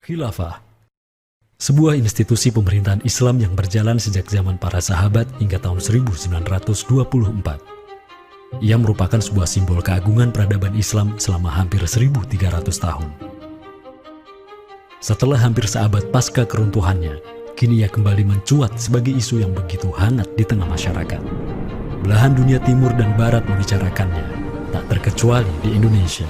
Khilafah, sebuah institusi pemerintahan Islam yang berjalan sejak zaman para sahabat hingga tahun 1924. Ia merupakan sebuah simbol keagungan peradaban Islam selama hampir 1300 tahun. Setelah hampir seabad pasca keruntuhannya, kini ia kembali mencuat sebagai isu yang begitu hangat di tengah masyarakat. Belahan dunia timur dan barat membicarakannya, tak terkecuali di Indonesia.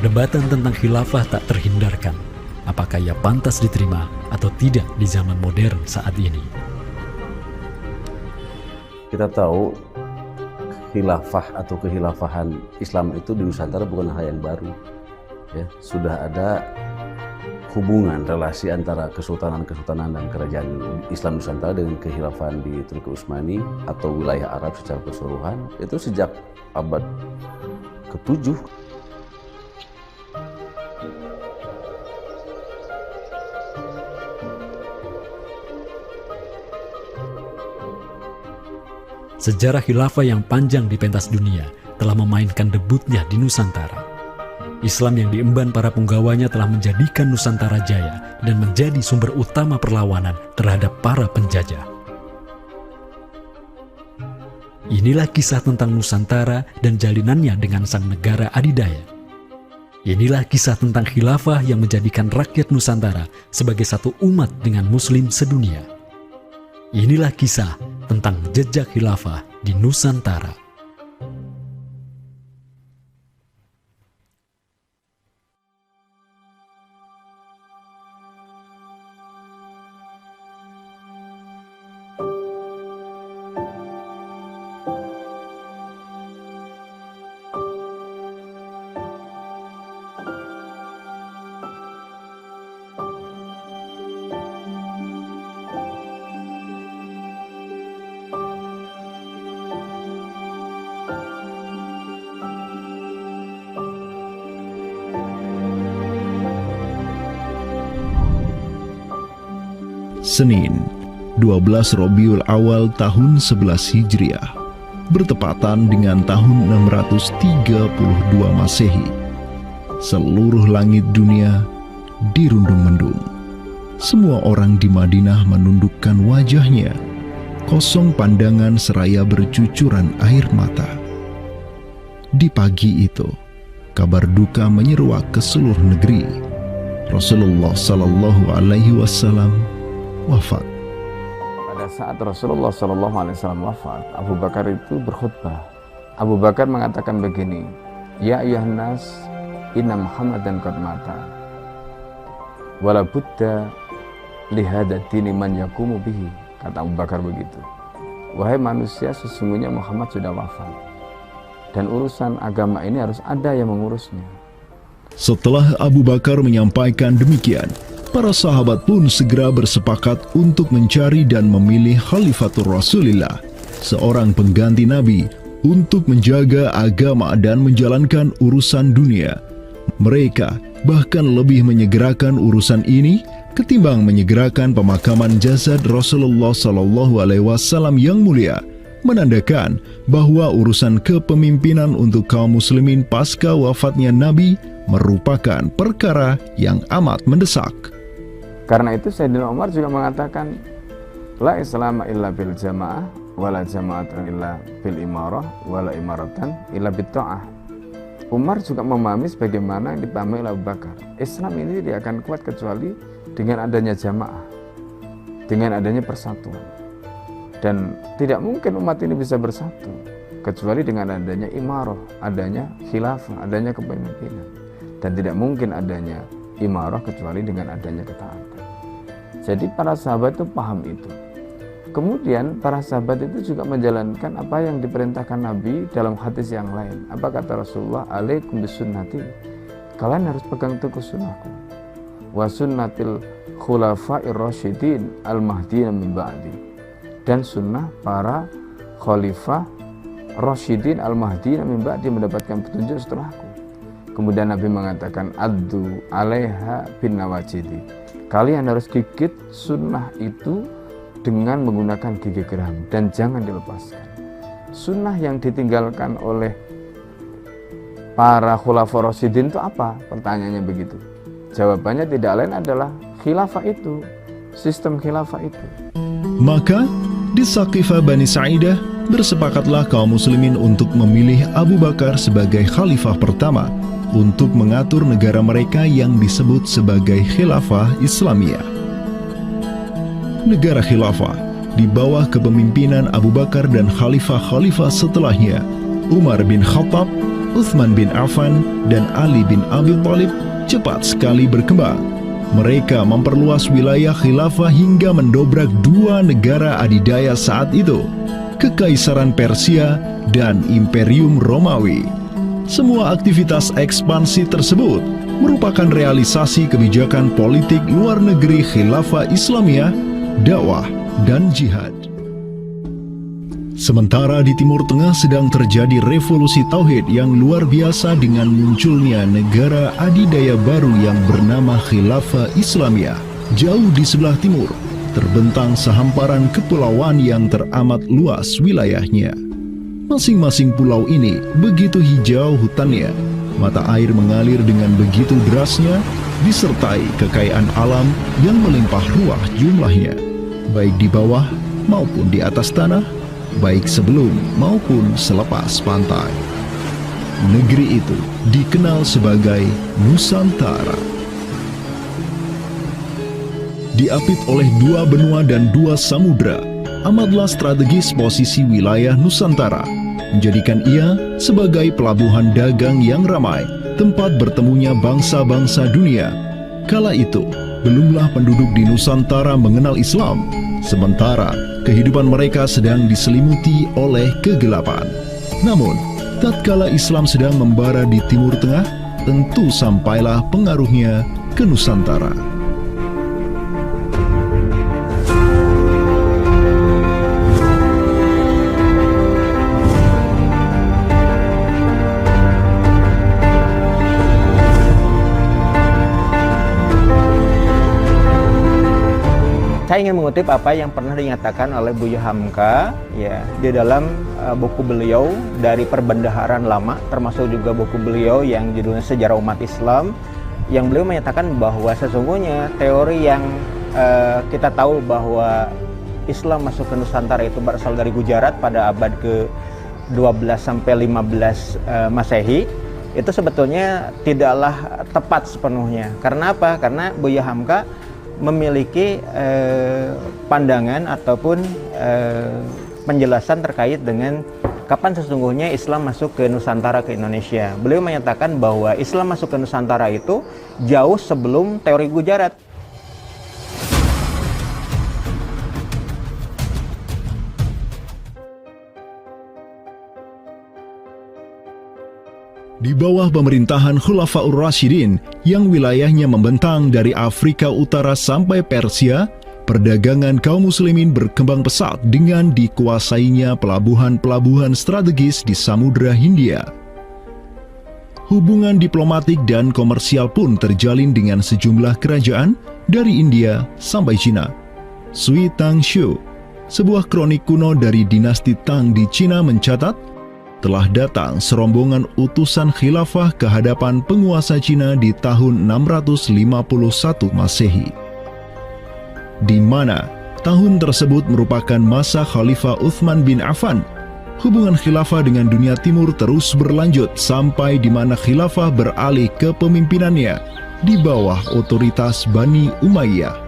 Perdebatan tentang khilafah tak terhindarkan, apakah ia pantas diterima atau tidak di zaman modern saat ini. Kita tahu khilafah atau kehilafahan Islam itu di Nusantara bukan hal yang baru. Ya, sudah ada hubungan relasi antara kesultanan-kesultanan dan kerajaan Islam Nusantara dengan kehilafahan di Turki Utsmani atau wilayah Arab secara keseluruhan itu sejak abad ke-7. Sejarah khilafah yang panjang di pentas dunia telah memainkan debutnya di Nusantara. Islam yang diemban para punggawanya telah menjadikan Nusantara jaya dan menjadi sumber utama perlawanan terhadap para penjajah. Inilah kisah tentang Nusantara dan jalinannya dengan sang negara adidaya. Inilah kisah tentang khilafah yang menjadikan rakyat Nusantara sebagai satu umat dengan Muslim sedunia. Inilah kisah tentang jejak khilafah di Nusantara. Senin, 12 Rabiul Awal tahun 11 Hijriah, bertepatan dengan tahun 632 Masehi. Seluruh langit dunia dirundung mendung. Semua orang di Madinah menundukkan wajahnya, kosong pandangan seraya bercucuran air mata. Di pagi itu, kabar duka menyeruak ke seluruh negeri. Rasulullah Sallallahu Alaihi Wasallam wafat. Pada saat Rasulullah SAW wafat, Abu Bakar itu berkhutbah. Abu Bakar mengatakan begini, Ya ayyuhan nas, inna Muhammadan qad mata. Wala budda lihada dini man yakumu bihi. Kata Abu Bakar begitu. Wahai manusia, sesungguhnya Muhammad sudah wafat. Dan urusan agama ini harus ada yang mengurusnya. Setelah Abu Bakar menyampaikan demikian, para sahabat pun segera bersepakat untuk mencari dan memilih Khalifatur Rasulillah, seorang pengganti Nabi untuk menjaga agama dan menjalankan urusan dunia. Mereka bahkan lebih menyegerakan urusan ini ketimbang menyegerakan pemakaman jasad Rasulullah SAW yang mulia, menandakan bahwa urusan kepemimpinan untuk kaum muslimin pasca wafatnya Nabi merupakan perkara yang amat mendesak. Karena itu Sayyidina Umar juga mengatakan, La islama illa bil jamaah, wala jama'atan illa bil imarah, wala imaratan illa bit ta'ah. Umar juga memahami sebagaimana yang dipahami oleh Abu Bakar. Islam ini tidak akan kuat kecuali dengan adanya jamaah, dengan adanya persatuan. Dan tidak mungkin umat ini bisa bersatu kecuali dengan adanya imarah, adanya khilafah, adanya kepemimpinan. Dan tidak mungkin adanya imarah kecuali dengan adanya ketaatan. Jadi para sahabat itu paham itu. Kemudian para sahabat itu juga menjalankan apa yang diperintahkan Nabi dalam hadis yang lain. Apa kata Rasulullah? Alaikum bisunnati. Kalian harus pegang teguh sunnahku. Wa sunnatil khulafa'ir rasyidin al-mahdiyyin min ba'di. Dan sunnah para khalifah rasyidin al-mahdiyyin min ba'di mendapatkan petunjuk setelahku. Kemudian Nabi mengatakan, Addu alaiha bin nawajidi. Kalian harus gigit sunnah itu dengan menggunakan gigi geram dan jangan dilepaskan. sunnah yang ditinggalkan oleh para khulafaur rasyidin itu apa? Pertanyaannya begitu. Jawabannya tidak lain adalah khilafah itu, sistem khilafah itu. Maka di Saqifah Bani Sa'idah bersepakatlah kaum muslimin untuk memilih Abu Bakar sebagai khalifah pertama untuk mengatur negara mereka yang disebut sebagai khilafah Islamiyah. Negara khilafah di bawah kepemimpinan Abu Bakar dan khalifah-khalifah setelahnya, Umar bin Khattab, Utsman bin Affan, dan Ali bin Abi Thalib cepat sekali berkembang. Mereka memperluas wilayah khilafah hingga mendobrak dua negara adidaya saat itu, Kekaisaran Persia dan Imperium Romawi. Semua aktivitas ekspansi tersebut merupakan realisasi kebijakan politik luar negeri khilafah Islamiyah, dakwah, dan jihad. Sementara di Timur Tengah sedang terjadi revolusi tauhid yang luar biasa dengan munculnya negara adidaya baru yang bernama Khilafah Islamiyah. Jauh di sebelah timur, terbentang sehamparan kepulauan yang teramat luas wilayahnya. Masing-masing pulau ini begitu hijau hutannya, mata air mengalir dengan begitu derasnya, disertai kekayaan alam yang melimpah ruah jumlahnya, baik di bawah maupun di atas tanah, baik sebelum maupun selepas pantai. Negeri itu dikenal sebagai Nusantara. Diapit oleh dua benua dan dua samudra, amatlah strategis posisi wilayah Nusantara, menjadikan ia sebagai pelabuhan dagang yang ramai, tempat bertemunya bangsa-bangsa dunia. Kala itu, belumlah penduduk di Nusantara mengenal Islam, sementara kehidupan mereka sedang diselimuti oleh kegelapan. Namun, tatkala Islam sedang membara di Timur Tengah, tentu sampailah pengaruhnya ke Nusantara. Saya ingin mengutip apa yang pernah dinyatakan oleh Buya Hamka ya di dalam buku beliau dari Perbendaharaan Lama, termasuk juga buku beliau yang judulnya Sejarah Umat Islam, yang beliau menyatakan bahwa sesungguhnya teori yang kita tahu bahwa Islam masuk ke Nusantara itu berasal dari Gujarat pada abad ke-12 sampai 15 Masehi, itu sebetulnya tidaklah tepat sepenuhnya. Karena apa? Karena Buya Hamka memiliki pandangan ataupun penjelasan terkait dengan kapan sesungguhnya Islam masuk ke Nusantara, ke Indonesia. Beliau menyatakan bahwa Islam masuk ke Nusantara itu jauh sebelum teori Gujarat. Di bawah pemerintahan Khulafaur Rasyidin yang wilayahnya membentang dari Afrika Utara sampai Persia, perdagangan kaum muslimin berkembang pesat dengan dikuasainya pelabuhan-pelabuhan strategis di Samudra Hindia. Hubungan diplomatik dan komersial pun terjalin dengan sejumlah kerajaan dari India sampai Cina. Sui Tang Xiu, sebuah kronik kuno dari dinasti Tang di Cina mencatat, telah datang serombongan utusan khilafah ke hadapan penguasa Cina di tahun 651 Masehi, di mana tahun tersebut merupakan masa Khalifah Utsman bin Affan. Hubungan khilafah dengan dunia timur terus berlanjut sampai di mana khilafah beralih ke pemimpinannya di bawah otoritas Bani Umayyah.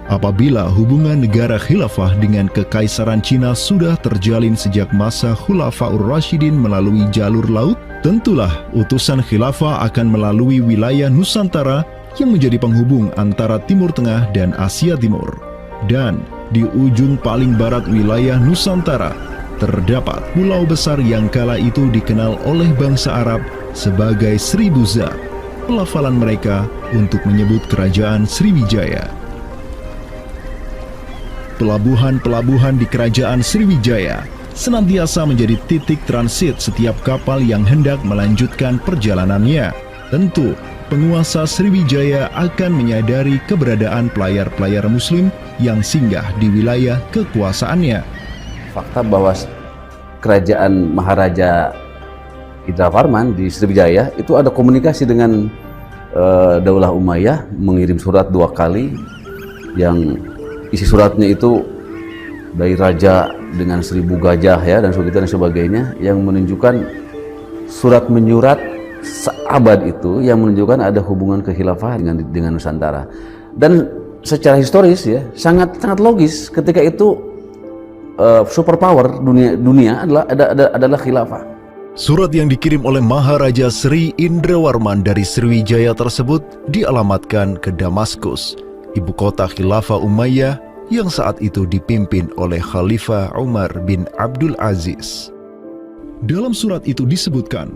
Apabila hubungan negara khilafah dengan kekaisaran Cina sudah terjalin sejak masa Khulafaur Rasyidin melalui jalur laut, tentulah utusan khilafah akan melalui wilayah Nusantara yang menjadi penghubung antara Timur Tengah dan Asia Timur. Dan di ujung paling barat wilayah Nusantara, terdapat pulau besar yang kala itu dikenal oleh bangsa Arab sebagai Sribuza, pelafalan mereka untuk menyebut kerajaan Sriwijaya. Pelabuhan-pelabuhan di kerajaan Sriwijaya senantiasa menjadi titik transit setiap kapal yang hendak melanjutkan perjalanannya. Tentu, penguasa Sriwijaya akan menyadari keberadaan pelayar-pelayar muslim yang singgah di wilayah kekuasaannya. fakta bahwa kerajaan Maharaja Indravarman di Sriwijaya itu ada komunikasi dengan Daulah Umayyah, mengirim surat 2 kali yang isi suratnya itu dari raja dengan 1000 gajah ya dan sebagainya, yang menunjukkan surat menyurat seabad itu yang menunjukkan ada hubungan kekhilafahan dengan Nusantara. Dan secara historis ya sangat logis ketika itu superpower dunia adalah khilafah. Surat yang dikirim oleh Maharaja Sri Indrawarman dari Sriwijaya tersebut dialamatkan ke Damaskus, ibu kota Khilafah Umayyah yang saat itu dipimpin oleh Khalifah Umar bin Abdul Aziz. Dalam surat itu disebutkan,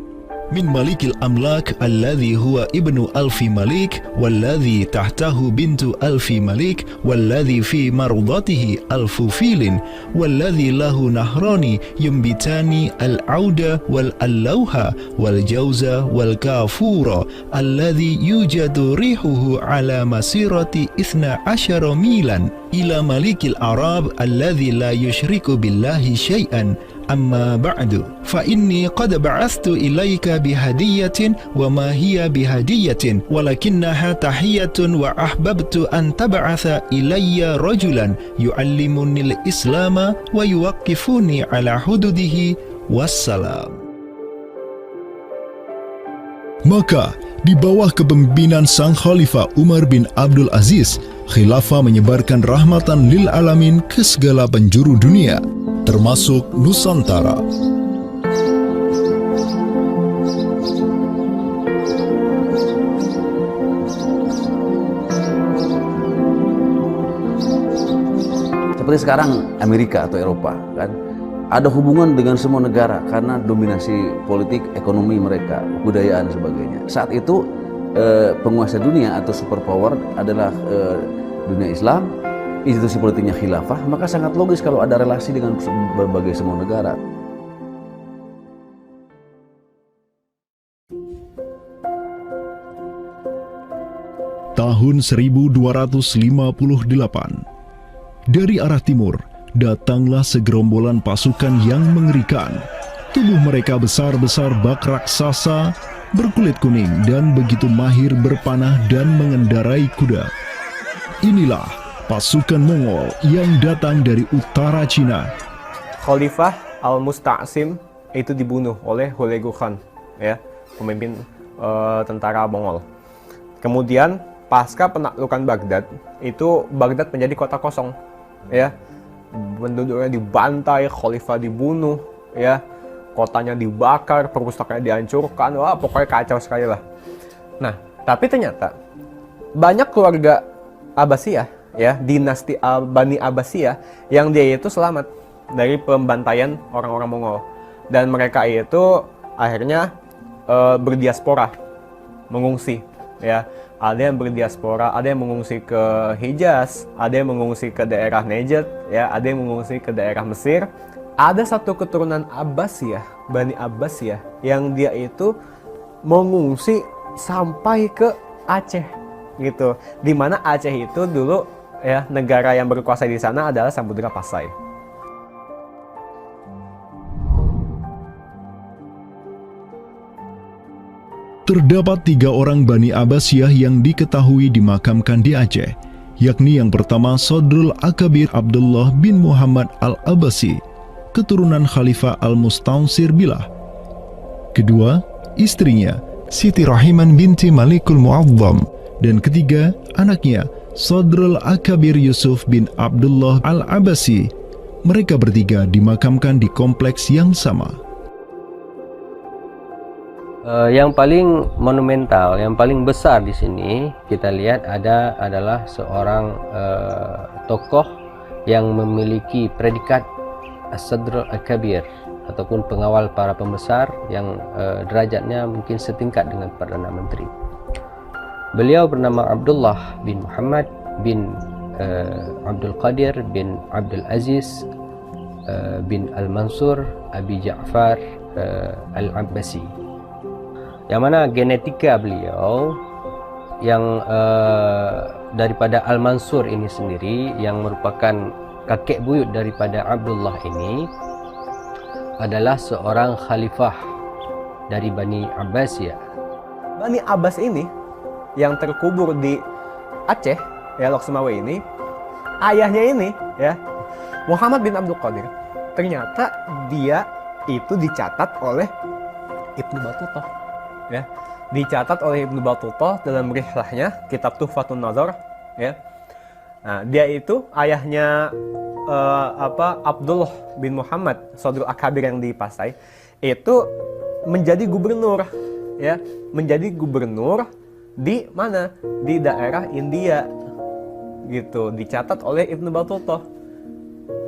min malikil amlak alladhi huwa ibnu alfi malik walladhi tahtahu bintu alfi malik walladhi fi marudatihi alfu filin walladhi lahu nahrani yumbitani al-auda wal-allawha wal-jawza wal-kafura alladhi yujadu rihuhu ala masirati 12 milan ila malikil arab alladhi la yushriku billahi syai'an. Amma ba'du, fa inni qad ba'athtu ilaika bihadiyatin wa ma hiya bihadiyatin walakinnaha tahiyatun wa ahbabtu an tab'atha ilayya rajulan yu'allimuni al-islama wa yuwaqqifuni ala hududihi wassalam. Maka di bawah kepemimpinan sang Khalifah Umar bin Abdul Aziz, khilafah menyebarkan rahmatan lil alamin ke segala penjuru dunia, termasuk Nusantara. Seperti sekarang Amerika atau Eropa kan ada hubungan dengan semua negara karena dominasi politik, ekonomi mereka, kebudayaan dan sebagainya. Saat itu penguasa dunia atau superpower adalah dunia Islam, institusi politiknya khilafah, maka sangat logis kalau ada relasi dengan berbagai semua negara. Tahun 1258, dari arah timur datanglah segerombolan pasukan yang mengerikan. Tubuh mereka besar-besar bak raksasa, berkulit kuning dan begitu mahir berpanah dan mengendarai kuda. Inilah pasukan Mongol yang datang dari utara Cina. Khalifah Al-Musta'sim itu dibunuh oleh Hulagu Khan, ya, pemimpin tentara Mongol. Kemudian pasca penaklukan Baghdad, itu Baghdad menjadi kota kosong, ya. Penduduknya dibantai, khalifah dibunuh, ya. Kotanya dibakar, perpustakaannya dihancurkan, wah pokoknya kacau sekali lah. Nah, tapi ternyata banyak keluarga Abbasiyah, ya, dinasti Bani Abbasiyah yang dia itu selamat dari pembantaian orang-orang Mongol, dan mereka itu akhirnya berdiaspora, mengungsi, ya. Ada yang berdiaspora, ada yang mengungsi ke Hijaz, ada yang mengungsi ke daerah Najd, ya, ada yang mengungsi ke daerah Mesir. Ada satu keturunan Abbasiyah, Bani Abbasiyah, yang dia itu mengungsi sampai ke Aceh, gitu. Dimana Aceh itu dulu, ya, negara yang berkuasa di sana adalah Samudra Pasai. Terdapat 3 orang Bani Abbasiyah yang diketahui dimakamkan di Aceh, yakni yang pertama Sodrul Akabir Abdullah bin Muhammad Al-Abbasi, keturunan Khalifah Al-Mustaunsir Billah. Kedua, istrinya Siti Rahiman binti Malikul Mu'azzam, dan ketiga, anaknya Sodrul Akabir Yusuf bin Abdullah Al-Abbasi. Mereka bertiga dimakamkan di kompleks yang sama. Yang paling monumental, yang paling besar di sini kita lihat adalah seorang tokoh yang memiliki predikat As-Sadr Al-Kabir ataupun pengawal para pembesar yang derajatnya mungkin setingkat dengan Perdana Menteri. Beliau bernama Abdullah bin Muhammad bin Abdul Qadir bin Abdul Aziz bin Al-Mansur Abi Ja'far Al-Abbasi, yang mana genetika beliau yang daripada Al-Mansur ini sendiri yang merupakan kakek buyut daripada Abdullah ini adalah seorang khalifah dari Bani Abbasiyah. Bani Abbas ini yang terkubur di Aceh, ya Lok Sumawe ini, ayahnya ini ya Muhammad bin Abdul Qadir. Ternyata dia itu dicatat oleh Ibnu Battuta, ya, dicatat oleh Ibnu Battuta dalam rihlahnya kitab Tuhfatun Nazar, ya. Nah, dia itu ayahnya Abdullah bin Muhammad Sodrul Akabir yang di Pasai itu menjadi gubernur, ya, menjadi gubernur di mana? Di daerah India, gitu. Dicatat oleh Ibnu Battuta,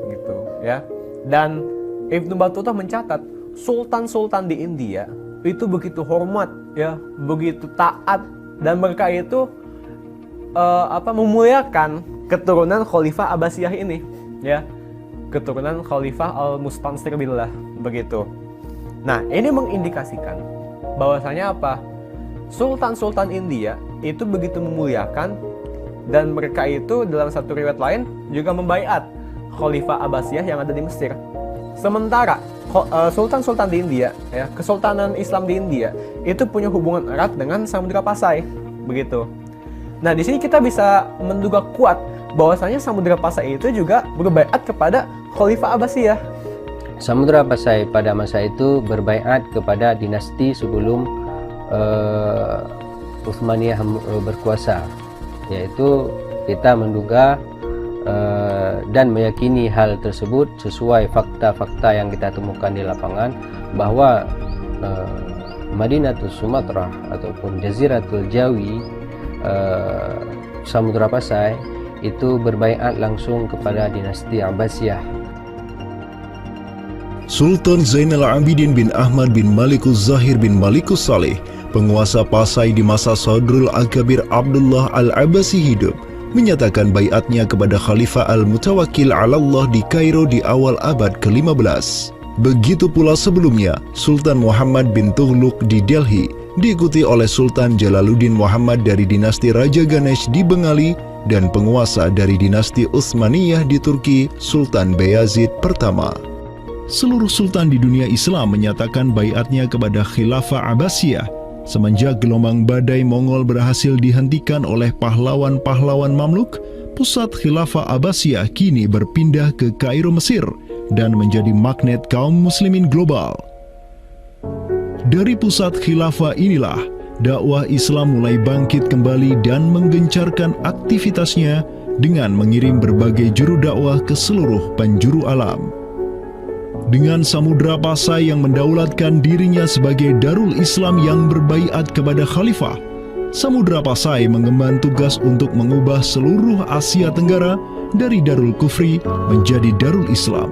gitu, ya. Dan Ibnu Battuta mencatat sultan-sultan di India itu begitu hormat, ya, begitu taat, dan mereka itu memuliakan keturunan Khalifah Abbasiyah ini, ya, keturunan Khalifah Al-Mustansir billah, begitu. Nah, ini mengindikasikan bahwasanya apa? Sultan-sultan India itu begitu memuliakan, dan mereka itu dalam satu riwayat lain juga membaiat Khalifah Abbasiyah yang ada di Mesir. Sementara sultan-sultan di India, ya, Kesultanan Islam di India itu punya hubungan erat dengan Samudra Pasai, begitu. Nah, di sini kita bisa menduga kuat bahwasanya Samudra Pasai itu juga berbaiat kepada Khalifah Abbasiyah. Samudra Pasai pada masa itu berbaiat kepada dinasti sebelum Utsmaniyah berkuasa, yaitu kita menduga dan meyakini hal tersebut sesuai fakta-fakta yang kita temukan di lapangan bahwa Madinatul Sumatera ataupun Jaziratul Jawi, Samudra Pasai itu berbaiat langsung kepada dinasti Abbasiyah. Sultan Zainal Abidin bin Ahmad bin Malikus Zahir bin Malikus Saleh, penguasa Pasai di masa Sodrul Akabir Abdullah Al-Abbasi hidup, menyatakan baiatnya kepada Khalifah Al-Mutawakkil 'alallah di Kairo di awal abad ke-15. Begitu pula sebelumnya, Sultan Muhammad bin Tughluk di Delhi diikuti oleh Sultan Jalaluddin Muhammad dari dinasti Raja Ganesh di Bengali dan penguasa dari dinasti Utsmaniyah di Turki, Sultan Bayazid pertama. Seluruh sultan di dunia Islam menyatakan baiatnya kepada Khilafah Abbasiyah semenjak gelombang badai Mongol berhasil dihentikan oleh pahlawan-pahlawan Mamluk. Pusat Khilafah Abbasiyah kini berpindah ke Kairo, Mesir, dan menjadi magnet kaum muslimin global. Dari pusat khilafah inilah dakwah Islam mulai bangkit kembali dan menggencarkan aktivitasnya dengan mengirim berbagai juru dakwah ke seluruh penjuru alam. Dengan Samudra Pasai yang mendaulatkan dirinya sebagai Darul Islam yang berbaiat kepada Khalifah, Samudra Pasai mengemban tugas untuk mengubah seluruh Asia Tenggara dari Darul Kufri menjadi Darul Islam.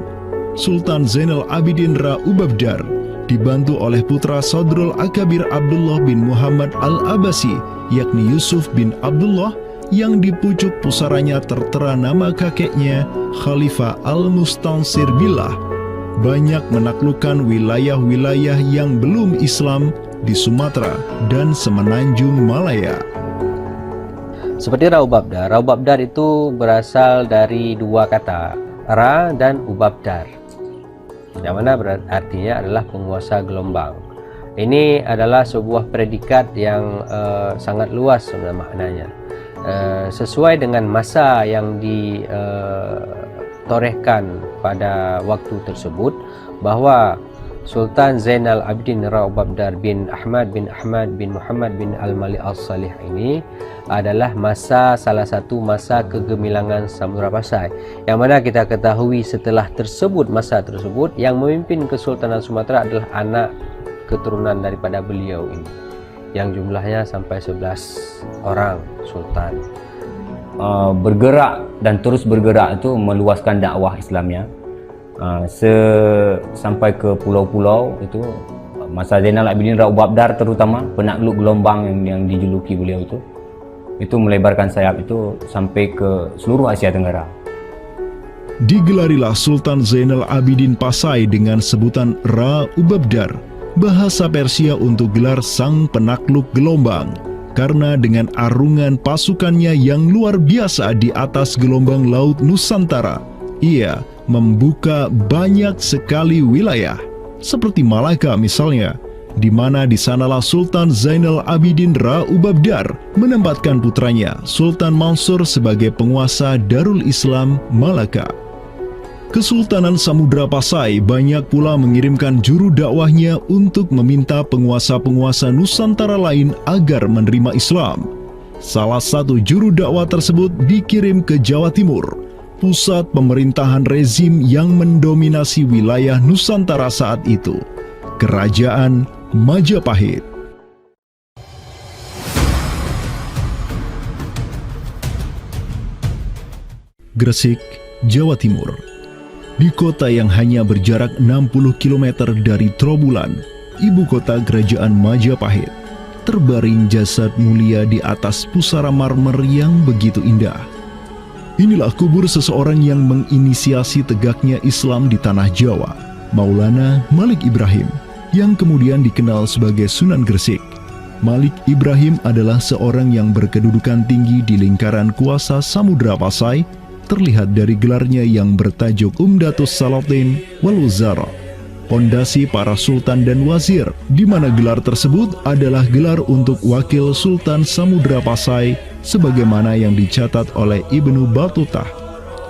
Sultan Zainal Abidin Ra Ubabdar dibantu oleh putra Sodrul Akabir Abdullah bin Muhammad Al-Abbasi, yakni Yusuf bin Abdullah, yang di pucuk pusaranya tertera nama kakeknya Khalifah Al-Mustansir billah, banyak menaklukkan wilayah-wilayah yang belum Islam di Sumatera dan Semenanjung Malaya. Seperti Ra Ubabdar. Ra Ubabdar itu berasal dari dua kata, Ra dan Ubabdar, yang mana artinya adalah penguasa gelombang. Ini adalah sebuah predikat yang sangat luas sebenarnya maknanya. Sesuai dengan masa yang ditorehkan pada waktu tersebut, bahwa Sultan Zainal Abidin Ra Ubabdar bin Ahmad bin Muhammad bin Al-Malik Al-Salih ini adalah salah satu masa kegemilangan Samudra Pasai, yang mana kita ketahui setelah masa tersebut yang memimpin Kesultanan Sumatera adalah anak keturunan daripada beliau ini, yang jumlahnya sampai 11 orang sultan. Bergerak dan terus bergerak itu meluaskan dakwah Islamnya sampai ke pulau-pulau. Itu masa Zainal Abidin Ra Ubabdar, terutama penakluk gelombang yang dijuluki beliau itu melebarkan sayap itu sampai ke seluruh Asia Tenggara. Digelarilah Sultan Zainal Abidin Pasai dengan sebutan Ra Ubabdar, bahasa Persia untuk gelar sang penakluk gelombang, karena dengan arungan pasukannya yang luar biasa di atas gelombang laut Nusantara, ia membuka banyak sekali wilayah, seperti Malaka misalnya, di mana di sanalah Sultan Zainal Abidin Ra Ubabdar menempatkan putranya Sultan Mansur sebagai penguasa Darul Islam Malaka. Kesultanan Samudra Pasai banyak pula mengirimkan juru dakwahnya untuk meminta penguasa-penguasa Nusantara lain agar menerima Islam. Salah satu juru dakwah tersebut dikirim ke Jawa Timur, pusat pemerintahan rezim yang mendominasi wilayah Nusantara saat itu, Kerajaan Majapahit. Gresik, Jawa Timur. Di kota yang hanya berjarak 60 km dari Trowulan, ibu kota Kerajaan Majapahit, terbaring jasad mulia di atas pusara marmer yang begitu indah. Inilah kubur seseorang yang menginisiasi tegaknya Islam di tanah Jawa, Maulana Malik Ibrahim, yang kemudian dikenal sebagai Sunan Gresik. Malik Ibrahim adalah seorang yang berkedudukan tinggi di lingkaran kuasa Samudra Pasai, terlihat dari gelarnya yang bertajuk Umdatus Salatin wal Wuzara, pondasi para sultan dan wazir, di mana gelar tersebut adalah gelar untuk wakil Sultan Samudra Pasai, sebagaimana yang dicatat oleh Ibnu Battuta.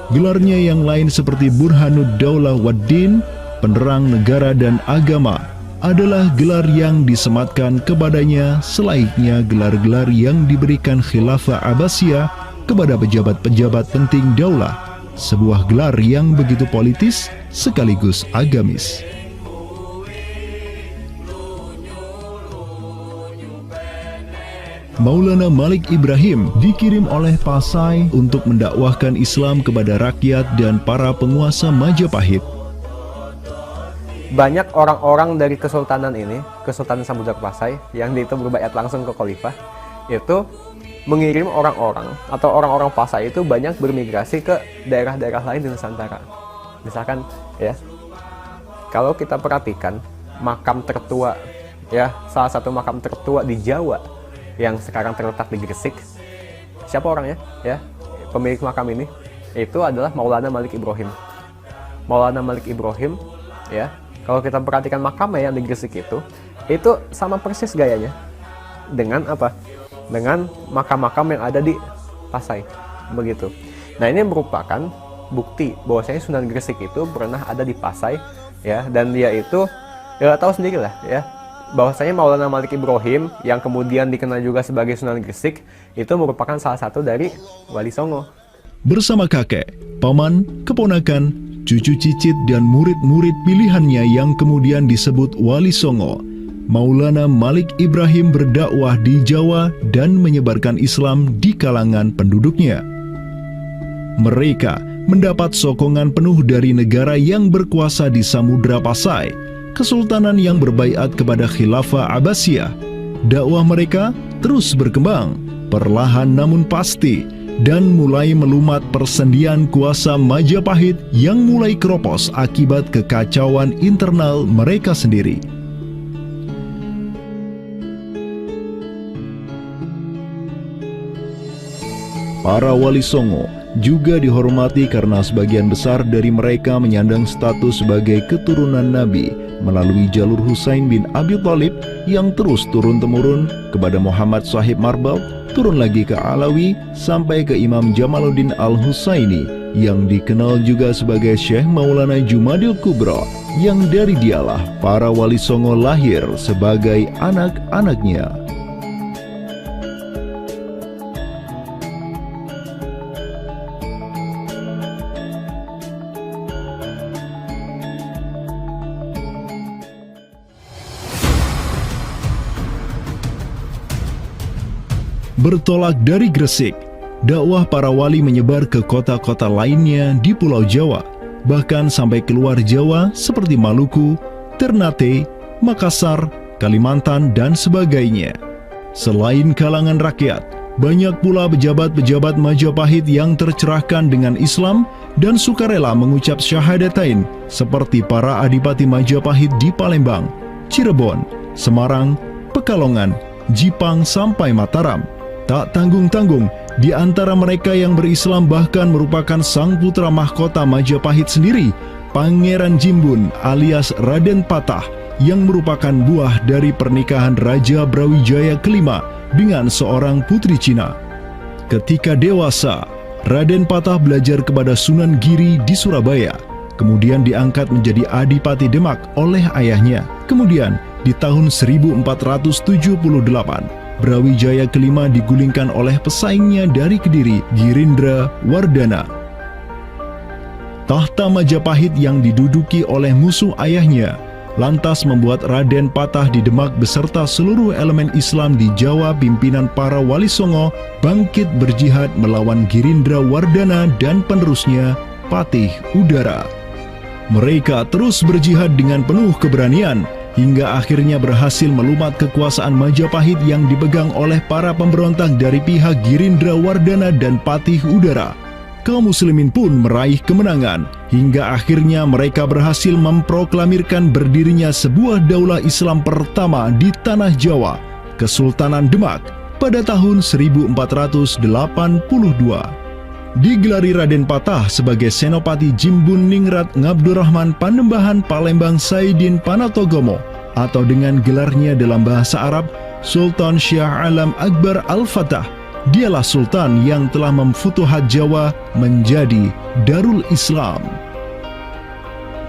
Gelarnya yang lain seperti Burhanud Daulah Waddin, penerang negara dan agama, adalah gelar yang disematkan kepadanya selayaknya gelar-gelar yang diberikan Khilafah Abbasiyah kepada pejabat-pejabat penting daulah, sebuah gelar yang begitu politis sekaligus agamis. Maulana Malik Ibrahim dikirim oleh Pasai untuk mendakwahkan Islam kepada rakyat dan para penguasa Majapahit. Banyak orang-orang dari kesultanan ini, Kesultanan Samudra Pasai, yang itu berbaiat langsung ke khalifah, itu mengirim orang-orang atau orang-orang Pasai itu banyak bermigrasi ke daerah-daerah lain di Nusantara. Misalkan ya, kalau kita perhatikan makam tertua, ya salah satu makam tertua di Jawa yang sekarang terletak di Gresik, siapa orangnya? Ya, pemilik makam ini itu adalah Maulana Malik Ibrahim. Maulana Malik Ibrahim, ya, kalau kita perhatikan makamnya yang di Gresik itu sama persis gayanya dengan apa? Dengan makam-makam yang ada di Pasai, begitu. Nah, ini merupakan bukti bahwasanya Sunan Gresik itu pernah ada di Pasai, ya, dan dia itu ya tahu sendiri lah, ya, bahwasanya Maulana Malik Ibrahim yang kemudian dikenal juga sebagai Sunan Gresik itu merupakan salah satu dari Wali Songo. Bersama kakek, paman, keponakan, cucu cicit dan murid-murid pilihannya yang kemudian disebut Wali Songo, Maulana Malik Ibrahim berdakwah di Jawa dan menyebarkan Islam di kalangan penduduknya. Mereka mendapat sokongan penuh dari negara yang berkuasa di Samudra Pasai, kesultanan yang berbaiat kepada Khilafah Abbasiyah. Dakwah mereka terus berkembang, perlahan namun pasti, dan mulai melumat persendian kuasa Majapahit yang mulai keropos akibat kekacauan internal mereka sendiri. Para Wali Songo juga dihormati karena sebagian besar dari mereka menyandang status sebagai keturunan Nabi melalui jalur Husain bin Abi Thalib yang terus turun-temurun kepada Muhammad Sahib Marbal, turun lagi ke Alawi sampai ke Imam Jamaluddin Al-Husaini yang dikenal juga sebagai Syekh Maulana Jumadil Kubra, yang dari dialah para Wali Songo lahir sebagai anak-anaknya. Bertolak dari Gresik, dakwah para wali menyebar ke kota-kota lainnya di Pulau Jawa, bahkan sampai keluar Jawa seperti Maluku, Ternate, Makassar, Kalimantan, dan sebagainya. Selain kalangan rakyat, banyak pula pejabat-pejabat Majapahit yang tercerahkan dengan Islam dan sukarela mengucap syahadatain, seperti para adipati Majapahit di Palembang, Cirebon, Semarang, Pekalongan, Jipang, sampai Mataram. Tak tanggung-tanggung, di antara mereka yang berislam bahkan merupakan sang putra mahkota Majapahit sendiri, Pangeran Jimbun alias Raden Patah, yang merupakan buah dari pernikahan Raja Brawijaya kelima dengan seorang putri Cina. Ketika dewasa, Raden Patah belajar kepada Sunan Giri di Surabaya, kemudian diangkat menjadi Adipati Demak oleh ayahnya. Kemudian di tahun 1478, Brawijaya kelima digulingkan oleh pesaingnya dari Kediri, Girindra Wardana. Tahta Majapahit yang diduduki oleh musuh ayahnya lantas membuat Raden Patah di Demak beserta seluruh elemen Islam di Jawa pimpinan para Wali Songo bangkit berjihad melawan Girindra Wardana dan penerusnya Patih Udara. Mereka terus berjihad dengan penuh keberanian hingga akhirnya berhasil melumat kekuasaan Majapahit yang dipegang oleh para pemberontak dari pihak Girindra Wardana dan Patih Udara. Kaum muslimin pun meraih kemenangan hingga akhirnya mereka berhasil memproklamirkan berdirinya sebuah daulah Islam pertama di tanah Jawa, Kesultanan Demak, pada tahun 1482. Digelari Raden Patah sebagai Senopati Jimbun Ningrat Ngabdurrahman Panembahan Palembang Saidin Panatogomo, atau dengan gelarnya dalam bahasa Arab Sultan Syah Alam Akbar Al-Fatah. Dialah Sultan yang telah memfutuhat Jawa menjadi Darul Islam.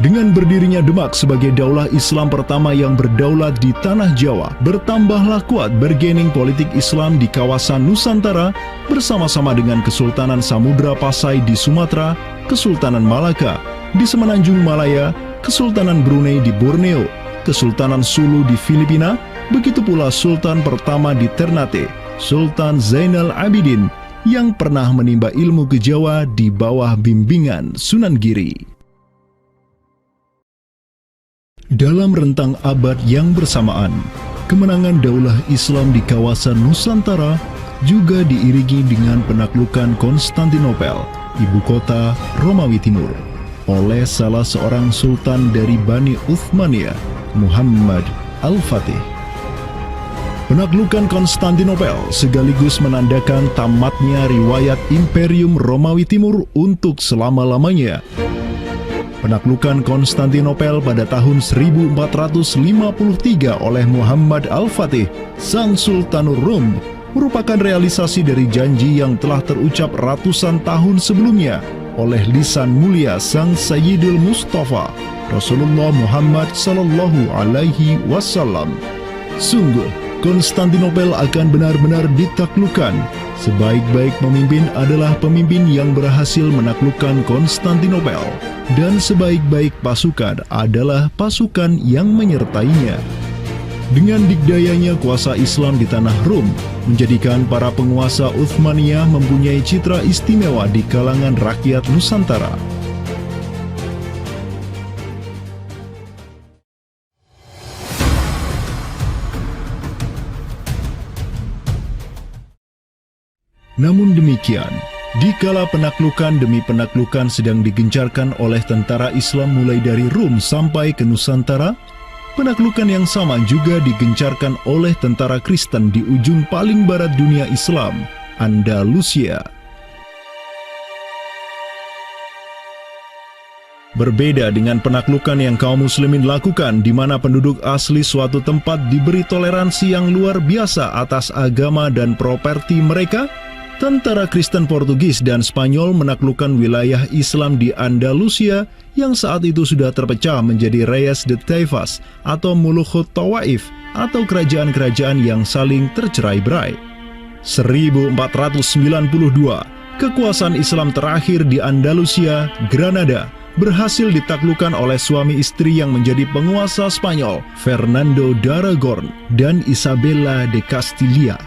Dengan berdirinya Demak sebagai daulah Islam pertama yang berdaulat di tanah Jawa, bertambahlah kuat bargaining politik Islam di kawasan Nusantara bersama-sama dengan Kesultanan Samudra Pasai di Sumatera, Kesultanan Malaka di Semenanjung Malaya, Kesultanan Brunei di Borneo, Kesultanan Sulu di Filipina, begitu pula Sultan pertama di Ternate, Sultan Zainal Abidin, yang pernah menimba ilmu ke Jawa di bawah bimbingan Sunan Giri. Dalam rentang abad yang bersamaan, kemenangan daulah Islam di kawasan Nusantara juga diiringi dengan penaklukan Konstantinopel, ibu kota Romawi Timur, oleh salah seorang sultan dari Bani Uthmaniyah, Muhammad Al-Fatih. Penaklukan Konstantinopel sekaligus menandakan tamatnya riwayat Imperium Romawi Timur untuk selama-lamanya. Penaklukan Konstantinopel pada tahun 1453 oleh Muhammad Al-Fatih, sang Sultanur Rum, merupakan realisasi dari janji yang telah terucap ratusan tahun sebelumnya oleh lisan mulia sang Sayyidul Mustafa, Rasulullah Muhammad Sallallahu Alaihi Wasallam. Sungguh, Konstantinopel akan benar-benar ditaklukkan. Sebaik-baik pemimpin adalah pemimpin yang berhasil menaklukkan Konstantinopel, dan sebaik-baik pasukan adalah pasukan yang menyertainya. Dengan dikdayanya kuasa Islam di tanah Rum, menjadikan para penguasa Uthmaniyah mempunyai citra istimewa di kalangan rakyat Nusantara. Namun demikian, dikala penaklukan demi penaklukan sedang digencarkan oleh tentara Islam mulai dari Rum sampai ke Nusantara, penaklukan yang sama juga digencarkan oleh tentara Kristen di ujung paling barat dunia Islam, Andalusia. Berbeda dengan penaklukan yang kaum muslimin lakukan, di mana penduduk asli suatu tempat diberi toleransi yang luar biasa atas agama dan properti mereka, tentara Kristen Portugis dan Spanyol menaklukkan wilayah Islam di Andalusia yang saat itu sudah terpecah menjadi Reyes de Taifas atau Mulukhut Tawaif atau kerajaan-kerajaan yang saling tercerai-berai. 1492, kekuasaan Islam terakhir di Andalusia, Granada, berhasil ditaklukkan oleh suami istri yang menjadi penguasa Spanyol, Fernando d'Aragon dan Isabella de Castilla.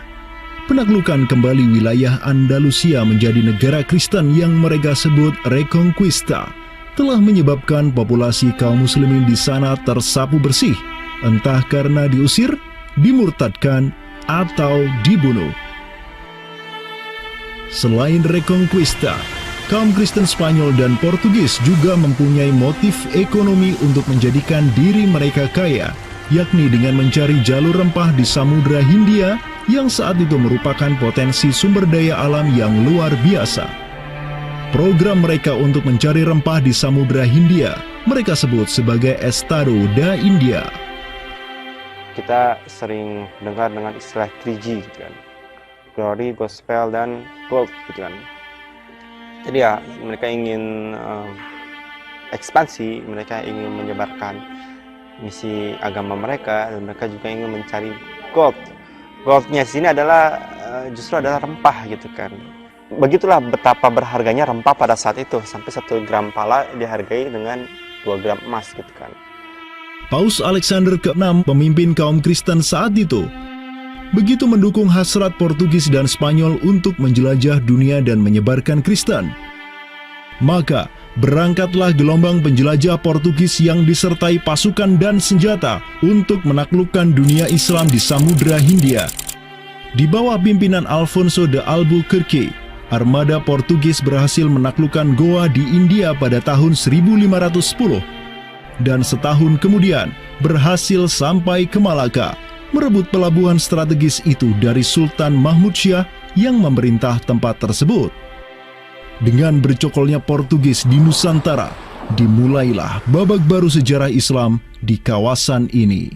Penaklukan kembali wilayah Andalusia menjadi negara Kristen yang mereka sebut Reconquista telah menyebabkan populasi kaum muslimin di sana tersapu bersih, entah karena diusir, dimurtadkan, atau dibunuh. Selain Reconquista, kaum Kristen Spanyol dan Portugis juga mempunyai motif ekonomi untuk menjadikan diri mereka kaya, yakni dengan mencari jalur rempah di Samudra Hindia yang saat itu merupakan potensi sumber daya alam yang luar biasa. Program mereka untuk mencari rempah di Samudra Hindia mereka sebut sebagai Estado da India. Kita sering dengar dengan istilah 3G gitu kan, glory, gospel, dan gold gitu kan. Jadi ya mereka ingin ekspansi, mereka ingin menyebarkan misi agama mereka, dan mereka juga ingin mencari gold. Goldnya di sini adalah justru adalah rempah gitu kan. Begitulah betapa berharganya rempah pada saat itu, sampai 1 gram pala dihargai dengan 2 gram emas gitu kan. Paus Alexander ke-6, pemimpin kaum Kristen saat itu, begitu mendukung hasrat Portugis dan Spanyol untuk menjelajah dunia dan menyebarkan Kristen. Maka, berangkatlah gelombang penjelajah Portugis yang disertai pasukan dan senjata untuk menaklukkan dunia Islam di Samudra Hindia. Di bawah pimpinan Alfonso de Albuquerque, armada Portugis berhasil menaklukkan Goa di India pada tahun 1510. Dan setahun kemudian berhasil sampai ke Malaka, merebut pelabuhan strategis itu dari Sultan Mahmud Syah yang memerintah tempat tersebut. Dengan bercokolnya Portugis di Nusantara, dimulailah babak baru sejarah Islam di kawasan ini.